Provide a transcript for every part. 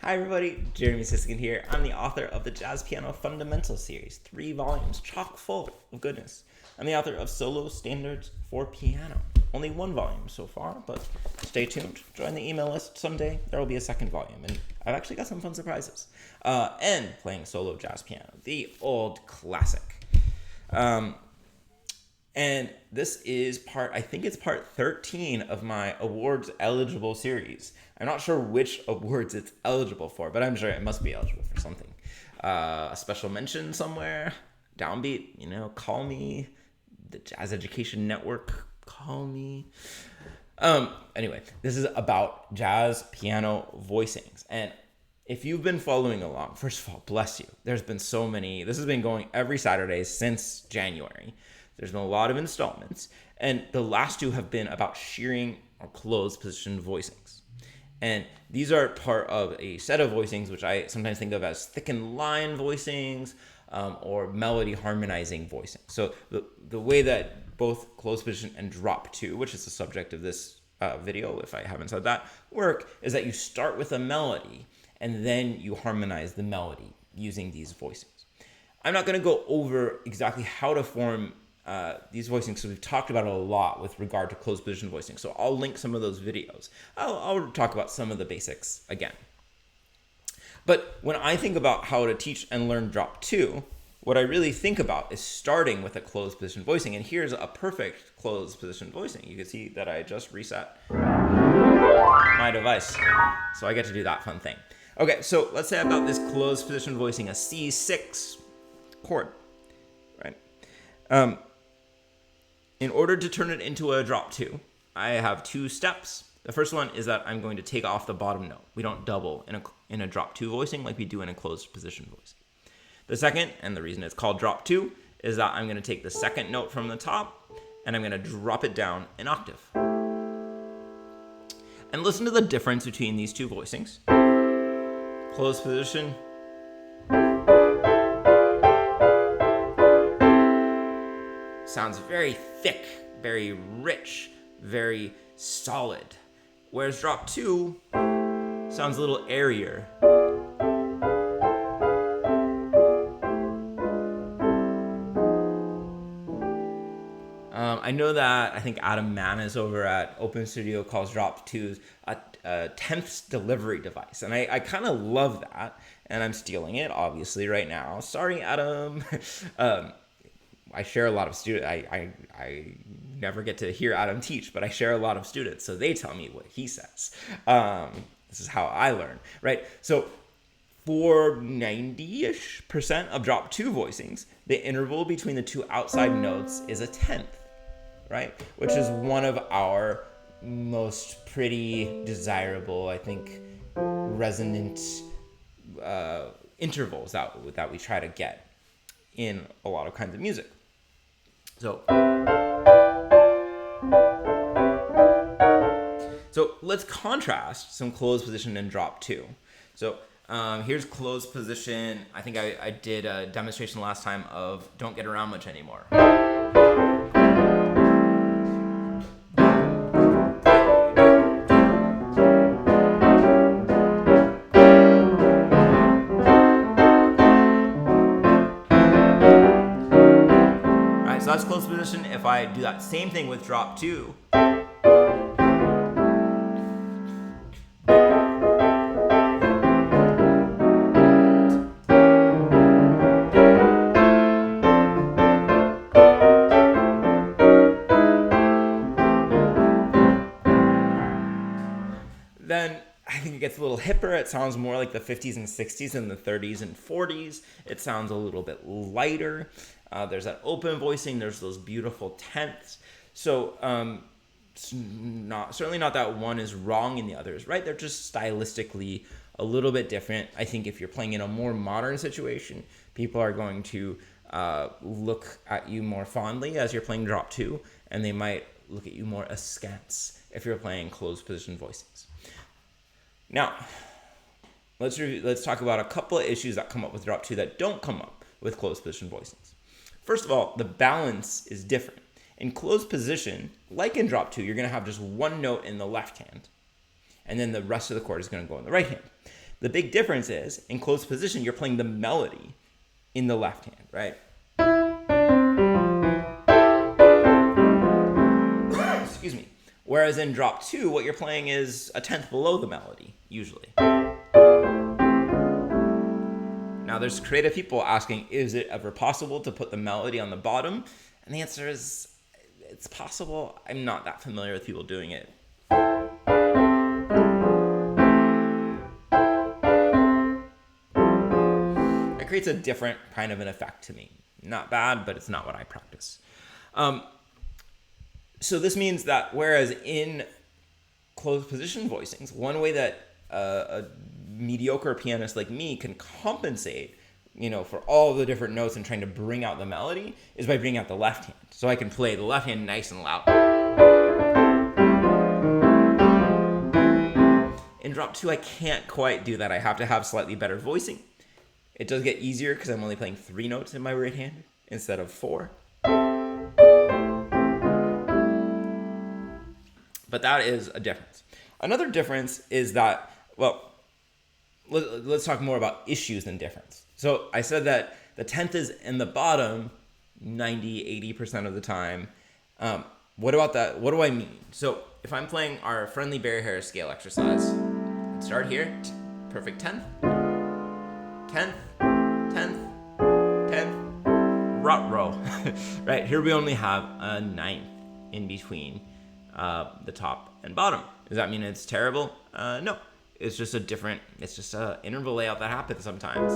Hi everybody, Jeremy Siskind here. I'm the author of the Jazz Piano Fundamental series, 3 volumes, chock full of goodness. I'm the author of Solo Standards for Piano. Only 1 volume so far, but stay tuned. Join the email list someday. There will be a 2nd volume, and I've actually got some fun surprises. And playing solo jazz piano, the old classic. And this is I think it's part 13 of my awards eligible series. I'm not sure which awards it's eligible for, but I'm sure it must be eligible for something. A special mention somewhere, Downbeat, call me. The Jazz Education Network, call me. Anyway, this is about jazz piano voicings. And if you've been following along, first of all, bless you. There's been so many. This has been going every Saturday since January. There's been a lot of installments, and the last 2 have been about shearing or closed position voicings. And these are part of a set of voicings, which I sometimes think of as thickened line voicings or melody harmonizing voicings. So the way that both closed position and drop 2, which is the subject of this video, if I haven't said that, work, is that you start with a melody, and then you harmonize the melody using these voicings. I'm not going to go over exactly how to form these voicings, because we've talked about it a lot with regard to closed position voicing. So I'll link some of those videos. I'll talk about some of the basics again. But when I think about how to teach and learn drop 2, what I really think about is starting with a closed position voicing. And here's a perfect closed position voicing. You can see that I just reset my device. So I get to do that fun thing. Okay, so let's say I've got this closed position voicing, a C6 chord, right? In order to turn it into a drop 2, I have 2 steps. The first one is that I'm going to take off the bottom note. We don't double in a drop 2 voicing like we do in a closed position voicing. The second, and the reason it's called drop 2, is that I'm going to take the 2nd note from the top and I'm going to drop it down an octave. And listen to the difference between these 2 voicings. Closed position. Sounds very thick, very rich, very solid. Whereas drop 2 sounds a little airier. I know that I think Adam Manis over at Open Studio calls drop 2s a 10th delivery device. And I kind of love that. And I'm stealing it, obviously, right now. Sorry, Adam. I share a lot of students. I never get to hear Adam teach, but I share a lot of students, so they tell me what he says. This is how I learn, right? So for 90-ish% of drop 2 voicings, the interval between the 2 outside notes is a 10th, right? Which is one of our most pretty desirable, I think, resonant intervals that we try to get in a lot of kinds of music. So let's contrast some closed position and drop 2. So here's closed position. I think I did a demonstration last time of Don't Get Around Much Anymore. So that's closed position. If I do that same thing with drop 2, then I think it gets a little hipper. It sounds more like the 50s and 60s and the 30s and 40s. It sounds a little bit lighter. There's that open voicing. There's those beautiful tenths. So certainly not that one is wrong in the others, right? They're just stylistically a little bit different. I think if you're playing in a more modern situation, people are going to look at you more fondly as you're playing drop 2, and they might look at you more askance if you're playing closed position voicings. Now, let's talk about a couple of issues that come up with drop 2 that don't come up with closed position voicings. First of all, the balance is different. In closed position, like in drop 2, you're going to have just one note in the left hand, and then the rest of the chord is going to go in the right hand. The big difference is, in closed position, you're playing the melody in the left hand, right? Excuse me. Whereas in drop 2, what you're playing is a tenth below the melody, usually. Now, there's creative people asking, is it ever possible to put the melody on the bottom? And the answer is, it's possible. I'm not that familiar with people doing it. It creates a different kind of an effect to me. Not bad, but it's not what I practice. So this means that whereas in closed position voicings, one way that a mediocre pianist like me can compensate, for all the different notes and trying to bring out the melody is by bringing out the left hand. So I can play the left hand nice and loud. In drop 2, I can't quite do that. I have to have slightly better voicing. It does get easier because I'm only playing 3 notes in my right hand instead of 4. But that is a difference. Another difference is that, let's talk more about issues than difference. So I said that the 10th is in the bottom 80% of the time. What about that? What do I mean? So if I'm playing our friendly Barry Harris scale exercise, let's start here. Perfect 10th, 10th, 10th, 10th, rut row. Right, here we only have a 9th in between the top and bottom. Does that mean it's terrible? No. It's just an interval layout that happens sometimes.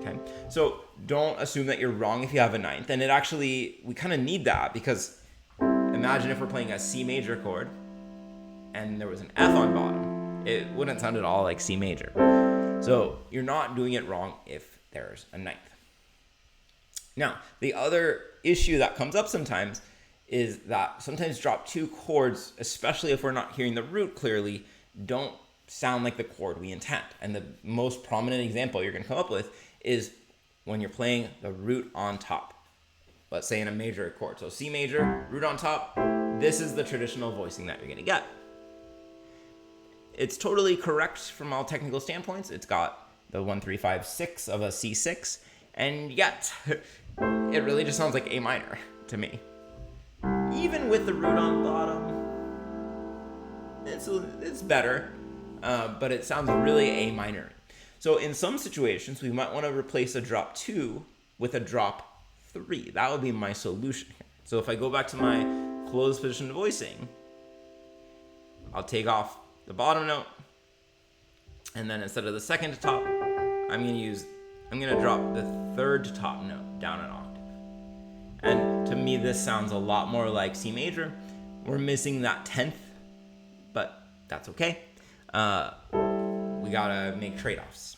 Okay, so don't assume that you're wrong if you have a 9th. And we kind of need that because imagine if we're playing a C major chord and there was an F on bottom. It wouldn't sound at all like C major. So you're not doing it wrong if there's a 9th. Now, the other issue that comes up sometimes is that sometimes drop 2 chords, especially if we're not hearing the root clearly, don't sound like the chord we intend. And the most prominent example you're going to come up with is when you're playing the root on top. Let's say in a major chord. So C major, root on top, this is the traditional voicing that you're going to get. It's totally correct from all technical standpoints. It's got the 1, 3, 5, 6 of a C6, and yet it really just sounds like A minor to me. Even with the root on bottom, it's better, but it sounds really A minor. So in some situations, we might want to replace a drop 2 with a drop 3. That would be my solution here. So if I go back to my closed position voicing, I'll take off the bottom note, and then instead of the second to top, I'm going to drop the third to top note down an octave. And to me, this sounds a lot more like C major. We're missing that 10th, but that's okay. We gotta make trade-offs,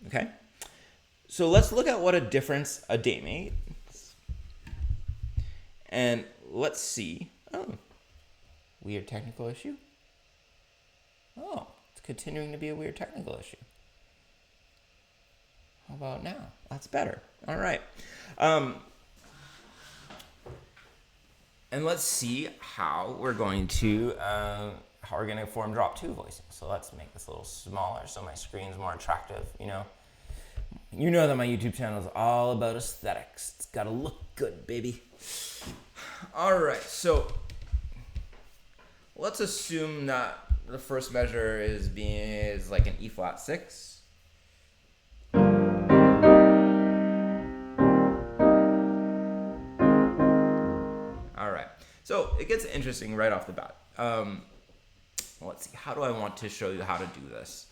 okay? So let's look at what a difference a day makes. And let's see. Oh, weird technical issue. Oh, it's continuing to be a weird technical issue. How about now? That's better. All right. And let's see how we're going to form drop 2 voicing. So let's make this a little smaller so my screen's more attractive. You know that my YouTube channel is all about aesthetics. It's got to look good, baby. All right, so let's assume that the first measure is like an E flat 6. So it gets interesting right off the bat. Let's see, how do I want to show you how to do this?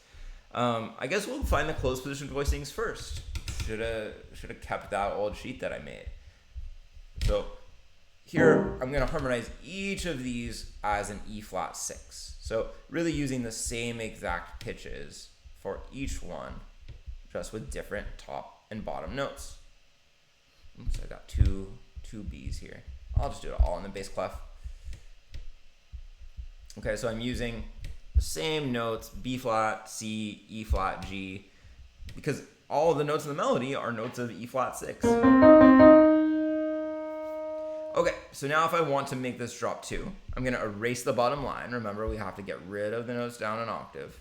I guess we'll find the closed position voicings first. Should have kept that old sheet that I made. So here I'm going to harmonize each of these as an E flat 6. So really using the same exact pitches for each one, just with different top and bottom notes. Oops, I got two B's here. I'll just do it all in the bass clef. Okay, so I'm using the same notes, B flat, C, E flat, G, because all of the notes in the melody are notes of E flat 6. Okay, so now if I want to make this drop 2, I'm going to erase the bottom line. Remember, we have to get rid of the notes down an octave.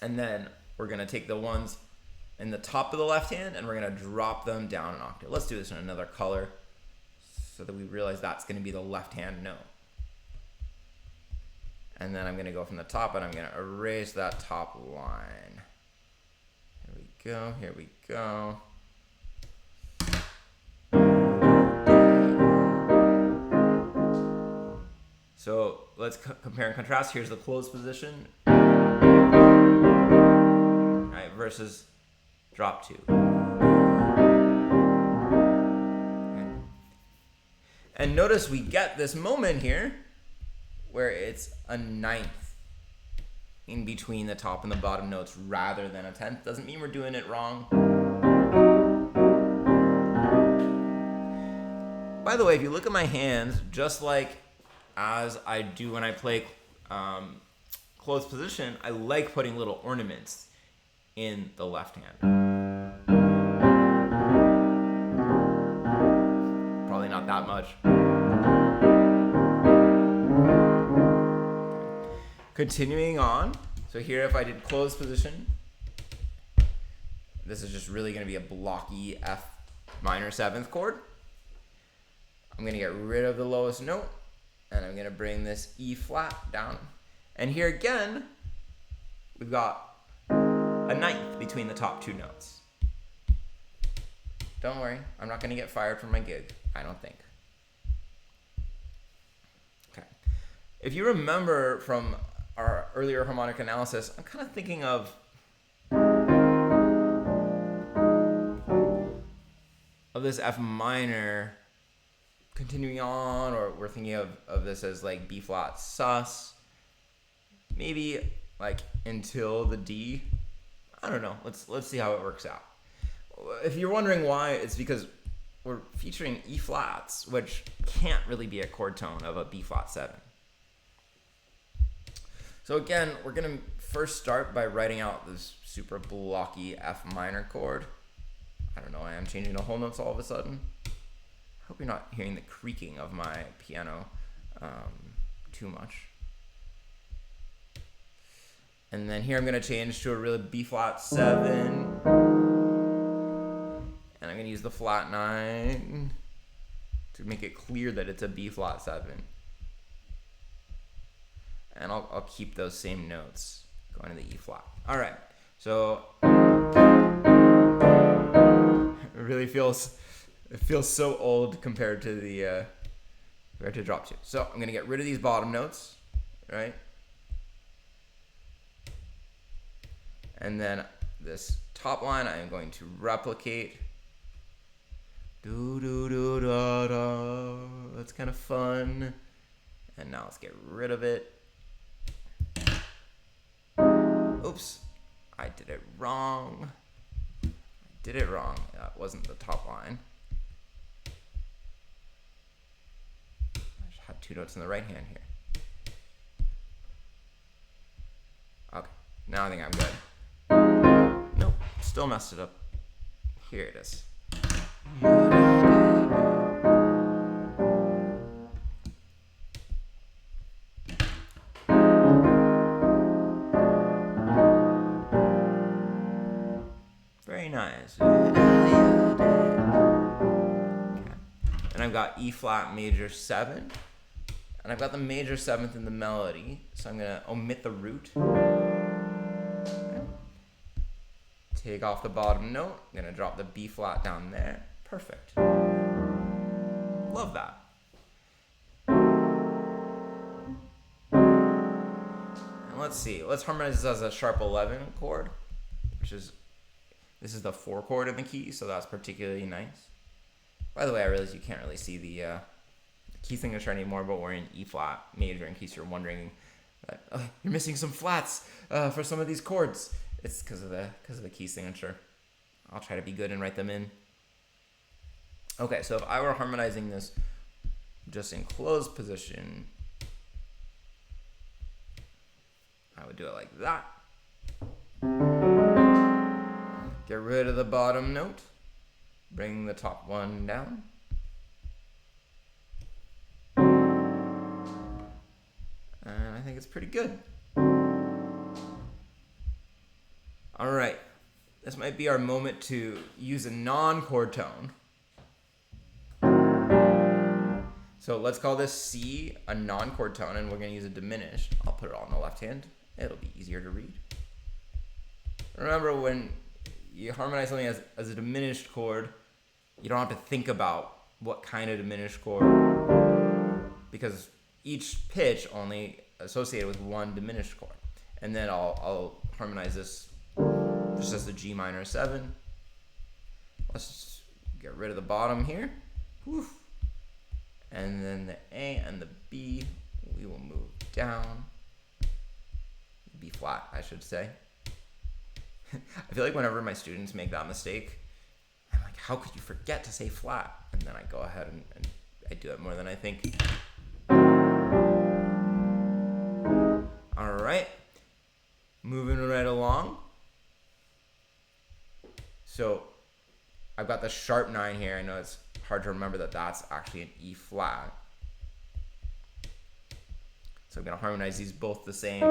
And then we're going to take the ones in the top of the left hand and we're going to drop them down an octave. Let's do this in another color so that we realize that's going to be the left hand note. And then I'm going to go from the top and I'm going to erase that top line. Here we go, here we go. So let's compare and contrast. Here's the closed position, right, versus drop 2. Okay. And notice we get this moment here where it's a ninth in between the top and the bottom notes rather than a tenth. Doesn't mean we're doing it wrong. By the way, if you look at my hands, just like as I do when I play closed position, I like putting little ornaments in the left hand. Probably not that much. Continuing on, so here if I did closed position, this is just really going to be a blocky F minor 7th chord. I'm going to get rid of the lowest note, and I'm going to bring this E flat down. And here again, we've got a ninth between the top 2 notes. Don't worry, I'm not going to get fired from my gig, I don't think. Okay. If you remember from our earlier harmonic analysis, I'm kind of thinking of this F minor continuing on, or we're thinking of this as like B flat sus, maybe like until the D. I don't know. Let's see how it works out. If you're wondering why, it's because we're featuring E flats, which can't really be a chord tone of a B flat 7. So again, we're gonna first start by writing out this super blocky F minor chord. I don't know why I'm changing the whole notes all of a sudden. I hope you're not hearing the creaking of my piano too much. And then here I'm going to change to a really B flat 7. And I'm going to use the flat 9 to make it clear that it's a B flat 7. And I'll keep those same notes going to the E flat. All right, so it really feels so old compared to the drop 2. So I'm gonna get rid of these bottom notes, right? And then this top line I am going to replicate. Do do do da da. That's kind of fun. And now let's get rid of it. Oops, I did it wrong. That wasn't the top line. I had 2 notes in the right hand here. Okay, now I think I'm good. Nope, still messed it up. Here it is. Very nice. Okay. And I've got E flat major 7. And I've got the major 7th in the melody. So I'm going to omit the root. Okay. Take off the bottom note. I'm going to drop the B flat down there. Perfect. Love that. And let's see. Let's harmonize this as a sharp 11 chord, this is the 4 chord in the key, so that's particularly nice. By the way, I realize you can't really see the key signature anymore, but we're in E flat major in case you're wondering that you're missing some flats for some of these chords. It's because of the key signature. I'll try to be good and write them in. Okay, so if I were harmonizing this just in closed position, I would do it like that. Get rid of the bottom note. Bring the top one down. And I think it's pretty good. All right, this might be our moment to use a non-chord tone. So let's call this C a non-chord tone, and we're going to use a diminished. I'll put it all in the left hand. It'll be easier to read. Remember, when you harmonize something as a diminished chord, you don't have to think about what kind of diminished chord, because each pitch only associated with one diminished chord. And then I'll harmonize this just as the G minor 7. Let's just get rid of the bottom here. Whew. And then the A and the B, we will move down. B flat, I should say. I feel like whenever my students make that mistake, I'm like, how could you forget to say flat? And then I go ahead and I do it more than I think. All right, moving right along. So I've got the sharp 9 here. I know it's hard to remember that that's actually an E flat. So I'm gonna harmonize these both the same.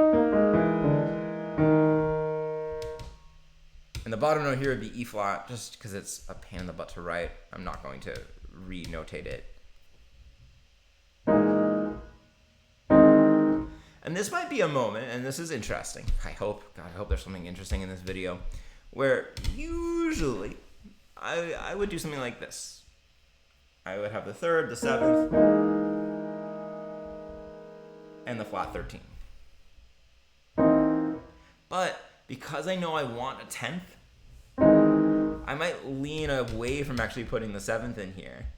And the bottom note here would be E flat, just because it's a pain in the butt to write. I'm not going to re-notate it. And this might be a moment, and this is interesting. I hope there's something interesting in this video, where usually I would do something like this. I would have the 3rd, the 7th, and the flat 13. But because I know I want a 10th, I might lean away from actually putting the 7th in here,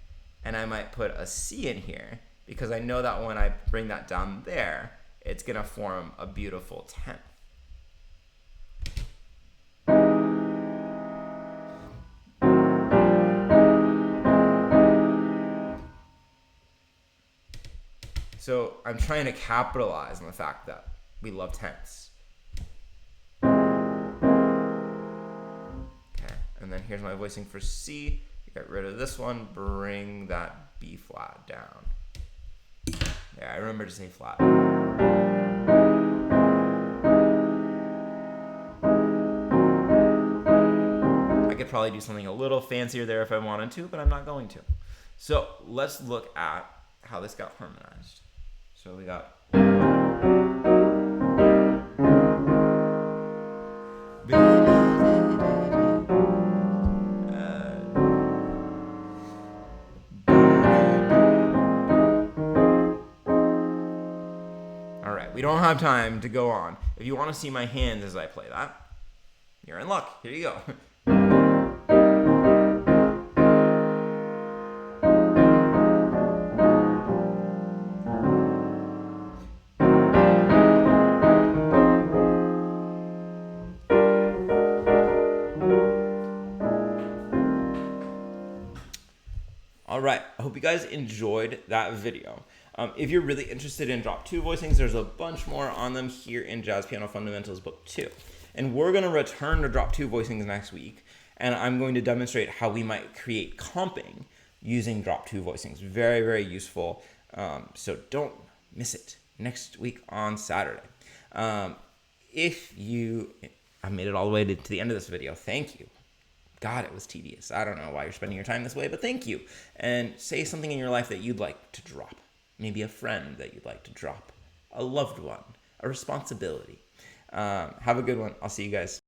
and I might put a C in here, because I know that when I bring that down there, it's gonna form a beautiful 10th. So I'm trying to capitalize on the fact that we love tenths. Okay, and then here's my voicing for C. Get rid of this one, bring that B flat down. Yeah, I remember to say flat. I could probably do something a little fancier there if I wanted to, but I'm not going to. So let's look at how this got harmonized. So we got we don't have time to go on. If you want to see my hands as I play that, you're in luck. Here you go. All right, I hope you guys enjoyed that video. If you're really interested in drop 2 voicings, there's a bunch more on them here in Jazz Piano Fundamentals Book 2. And we're going to return to drop 2 voicings next week, and I'm going to demonstrate how we might create comping using drop 2 voicings. Very, very useful. So don't miss it next week on Saturday. If you have made it all the way to the end of this video, thank you. God, it was tedious. I don't know why you're spending your time this way, but thank you. And say something in your life that you'd like to drop. Maybe a friend that you'd like to drop. A loved one. A responsibility. Have a good one. I'll see you guys.